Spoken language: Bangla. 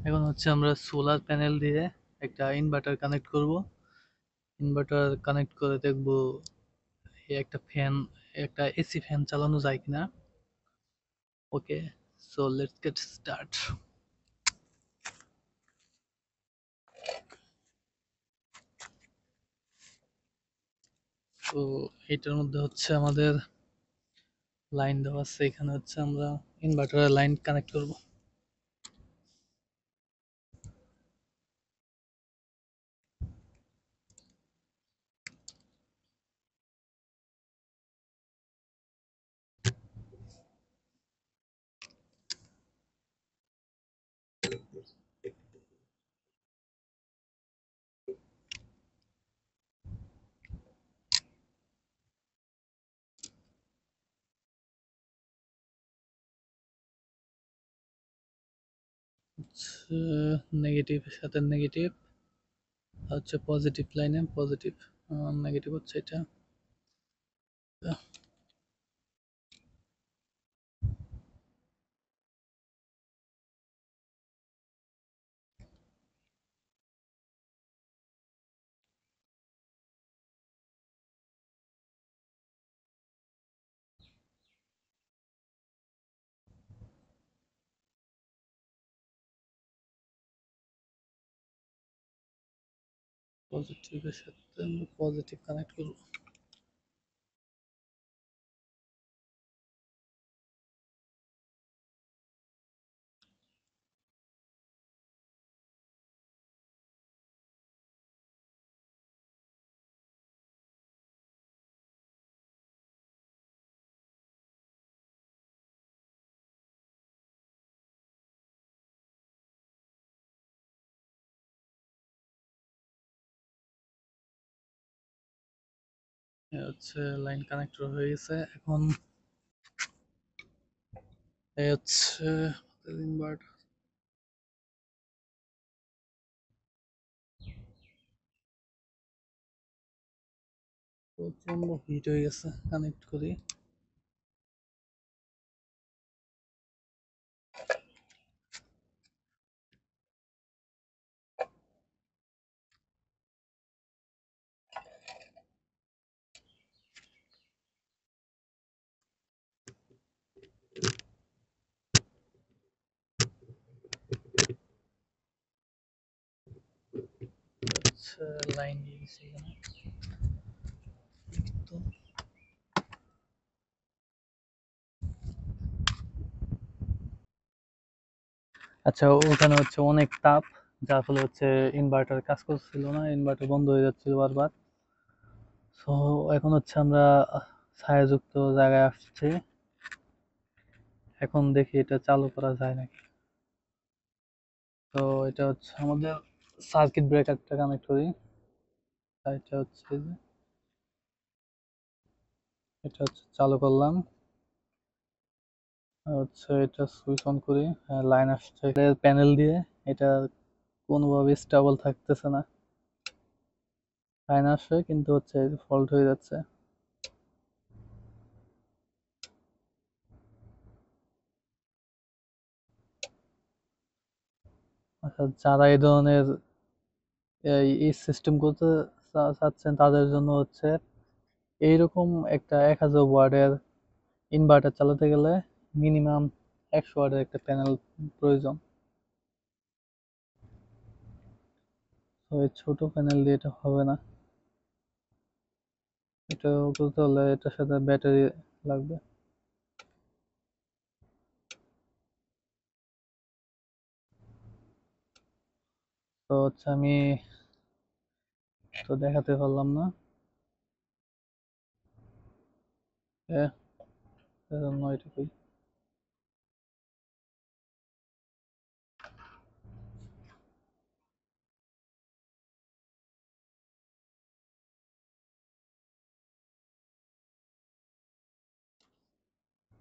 এখন হচ্ছে আমরা সোলার প্যানেল দিয়ে একটা ইনভার্টার কানেক্ট করব। ইনভার্টার কানেক্ট করে দেখব একটা ফ্যান, একটা এসি ফ্যান চালানো যায় কিনা। ওকে, সো লেটস গেট স্টার্ট। তো এটার মধ্যে হচ্ছে আমাদের লাইন দেওয়া আছে, এখানে হচ্ছে আমরা ইনভার্টারের লাইন কানেক্ট করব। নেগেটিভের সাথে নেগেটিভ, হচ্ছে পজিটিভ লাইনে পজিটিভ, নেগেটিভ হচ্ছে এটা। পজিটিভের সাথে আমরা পজিটিভ কানেক্ট করব। হচ্ছে লাইন কানেক্টর হয়ে গেছে। এখন এই হচ্ছে ইনভার্টার প্রচন্ড হিট হয়ে গেছে, কানেক্ট করি। হচ্ছে লাইন দিয়ে দিছি এখানে। তো আচ্ছা, ওখানে হচ্ছে অনেক তাপ, যার ফলে হচ্ছে ইনভার্টার কাজ করছিল না, ইনভার্টার বন্ধ হয়ে যাচ্ছিল বারবার। তো এখন হচ্ছে আমরা ছায়াযুক্ত জায়গায় আসছি। এখন দেখি এটা চালু করা যায় নাকি। তো এটা হচ্ছে আমাদের সার্কিট ব্রেকারটা কানেক্ট করি। এটা হচ্ছে যে, এটা হচ্ছে চালু করলাম। হচ্ছে এটা সুইচ অন করি, লাইন আসছে প্যানেল দিয়ে। এটা কোনোভাবে স্টেবল থাকতেছে না, লাইন আসছে কিন্তু হচ্ছে ফল্ট হয়ে যাচ্ছে। আচ্ছা, যারা এই ধরনের এই সিস্টেম করতে চাচ্ছেন তাদের জন্য হচ্ছে এইরকম একটা 1000 ওয়াটের ইনভার্টার চালাতে গেলে মিনিমাম 100 ওয়াটের একটা প্যানেল প্রয়োজন। তো এই ছোট প্যানেল দিয়ে এটা হবে না। এটা করতে হলে এটার সাথে ব্যাটারি লাগবে। তো হচ্ছে আমি তো দেখাতে পারলাম না, এজন্য এটা কই।